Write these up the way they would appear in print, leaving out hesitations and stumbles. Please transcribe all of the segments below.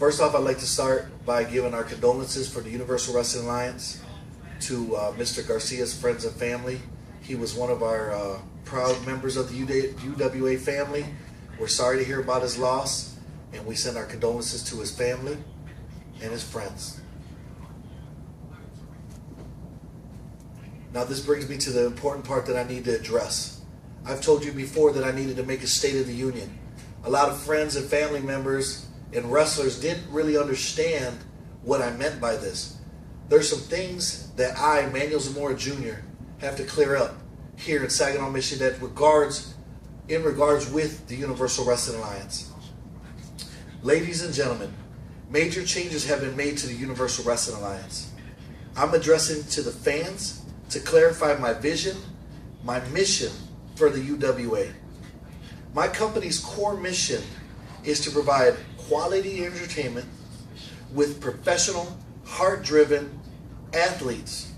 First off, I'd like to start by giving our condolences for the Universal Wrestling Alliance to Mr. Garcia's friends and family. He was one of our proud members of the U.W.A. family. We're sorry to hear about his loss, and we send our condolences to his family and his friends. Now this brings me to the important part that I need to address. I've told you before that I needed to make a State of the Union. A lot of friends and family members and wrestlers didn't really understand what I meant by this. There's some things that I, Manuel Zamora Jr., have to clear up here in Saginaw, Michigan in regards with the Universal Wrestling Alliance. Ladies and gentlemen, major changes have been made to the Universal Wrestling Alliance. I'm addressing to the fans to clarify my vision, my mission for the U.W.A. My company's core mission is to provide quality entertainment with professional, heart-driven athletes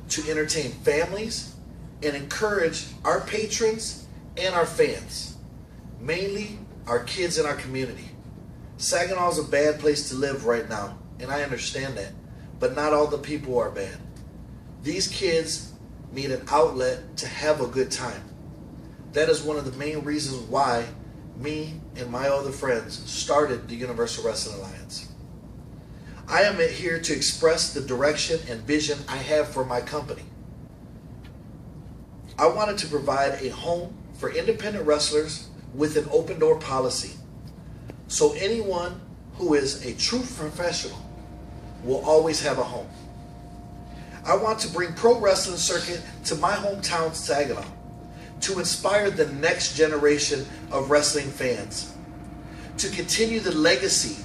to entertain families and encourage our patrons and our fans, mainly our kids in our community. Saginaw is a bad place to live right now, and I understand that, but not all the people are bad. These kids need an outlet to have a good time. That is one of the main reasons why me and my other friends started the Universal Wrestling Alliance. I am here to express the direction and vision I have for my company. I wanted to provide a home for independent wrestlers with an open door policy, so anyone who is a true professional will always have a home. I want to bring pro wrestling circuit to my hometown, Saginaw, to inspire the next generation of wrestling fans, to continue the legacy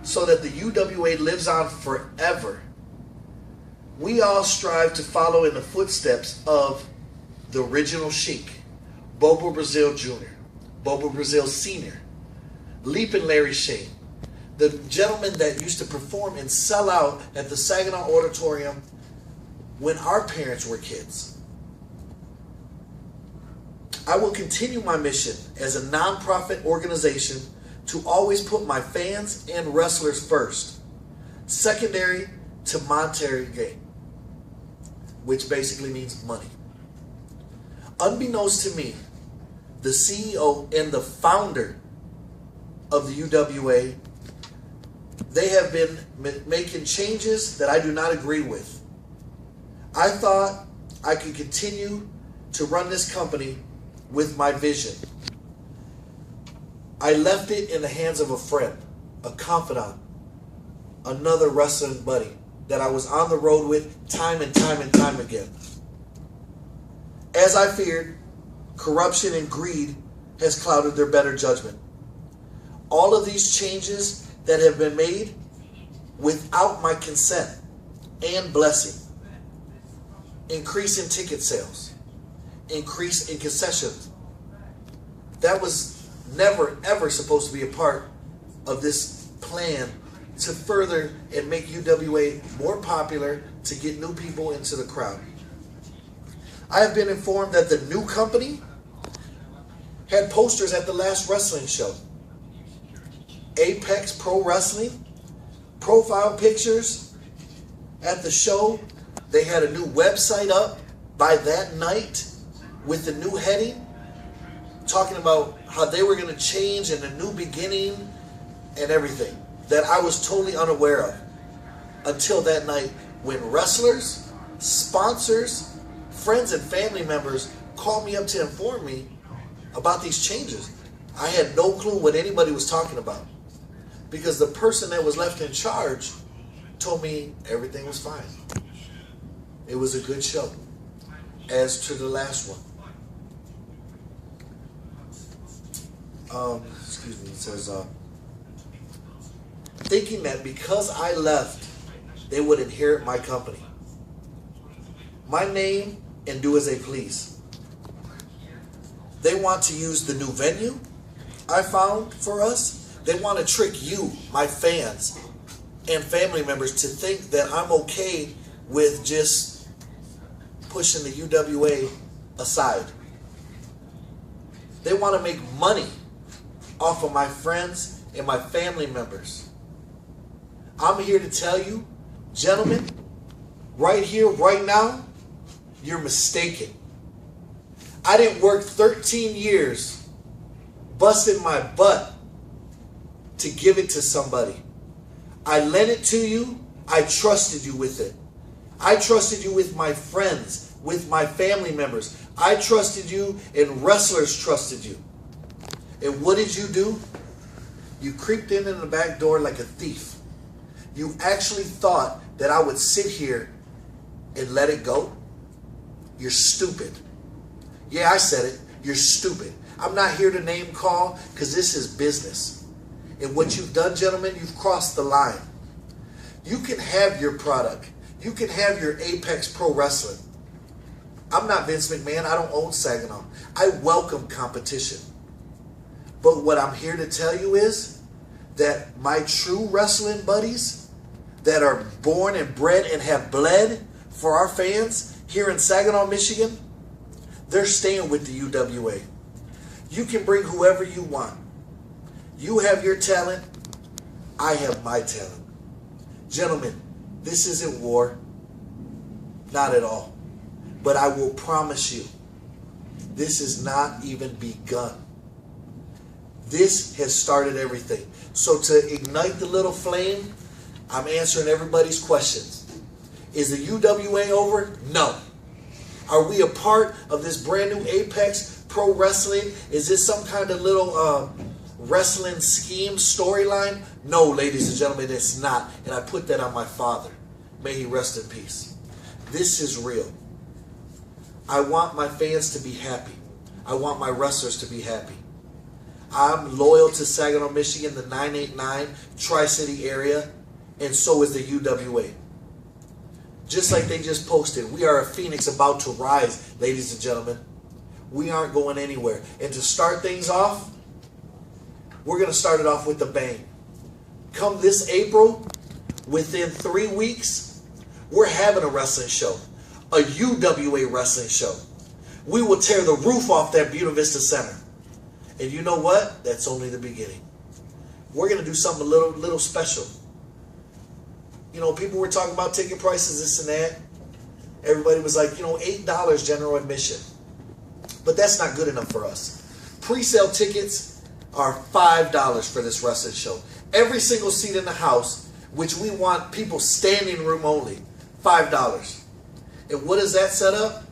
so that the U.W.A. lives on forever. We all strive to follow in the footsteps of the original Sheik, Bobo Brazil Jr., Bobo Brazil Sr., Leapin' Larry Shane, the gentleman that used to perform and sell out at the Saginaw Auditorium when our parents were kids. I will continue my mission as a non-profit organization to always put my fans and wrestlers first, secondary to monetary gain, which basically means money. Unbeknownst to me, the CEO and the founder of the U.W.A., they have been making changes that I do not agree with. I thought I could continue to run this company with my vision. I left it in the hands of a friend, a confidant, another wrestling buddy that I was on the road with time and time again. As I feared, corruption and greed has clouded their better judgment. All of these changes that have been made without my consent and blessing, increase in ticket sales, increase in concessions, that was never ever supposed to be a part of this plan to further and make U.W.A. more popular, to get new people into the crowd. I have been informed that the new company had posters at the last wrestling show. Apex Pro Wrestling, profile pictures at the show. They had a new website up by that night with the new heading, talking about how they were going to change and a new beginning and everything that I was totally unaware of until that night when wrestlers, sponsors, friends and family members called me up to inform me about these changes. I had no clue what anybody was talking about because the person that was left in charge told me everything was fine. It was a good show, as to the last one. Excuse me, it says, thinking that because I left, they would inherit my company, my name, and do as they please. They want to use the new venue I found for us. They want to trick you, my fans, and family members to think that I'm okay with just pushing the U.W.A. aside. They want to make money off of my friends and my family members. I'm here to tell you, gentlemen, right here, right now, you're mistaken. I didn't work 13 years busting my butt to give it to somebody. I lent it to you. I trusted you with it. I trusted you with my friends, with my family members. I trusted you, and wrestlers trusted you. And what did you do? You creeped in the back door like a thief. You actually thought that I would sit here and let it go? You're stupid. Yeah, I said it. You're stupid. I'm not here to name call because this is business. And what you've done, gentlemen, you've crossed the line. You can have your product. You can have your Apex Pro Wrestling. I'm not Vince McMahon. I don't own Saginaw. I welcome competition. But what I'm here to tell you is that my true wrestling buddies that are born and bred and have bled for our fans here in Saginaw, Michigan, they're staying with the U.W.A. You can bring whoever you want. You have your talent. I have my talent. Gentlemen, this isn't war. Not at all. But I will promise you, this has not even begun. This has started everything. So to ignite the little flame, I'm answering everybody's questions. Is the U.W.A. over? No. Are we a part of this brand new Apex Pro Wrestling? Is this some kind of little wrestling scheme storyline? No, ladies and gentlemen, it's not. And I put that on my father. May he rest in peace. This is real. I want my fans to be happy. I want my wrestlers to be happy. I'm loyal to Saginaw, Michigan, the 989 Tri-City area, and so is the U.W.A. Just like they just posted, we are a phoenix about to rise, ladies and gentlemen. We aren't going anywhere. And to start things off, we're going to start it off with a bang. Come this April, within 3 weeks, we're having a wrestling show. A U.W.A. wrestling show. We will tear the roof off that Buena Vista Center. And you know what? That's only the beginning. We're going to do something a little special. You know, people were talking about ticket prices, this and that. Everybody was like, you know, $8 general admission. But that's not good enough for us. Pre-sale tickets are $5 for this wrestling show. Every single seat in the house, which we want people standing room only, $5. And what does that set up?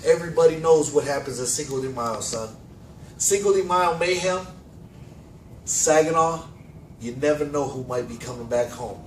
Everybody knows what happens at Cinco de Mayo, son. Cinco de Mayo mayhem, Saginaw, you never know who might be coming back home.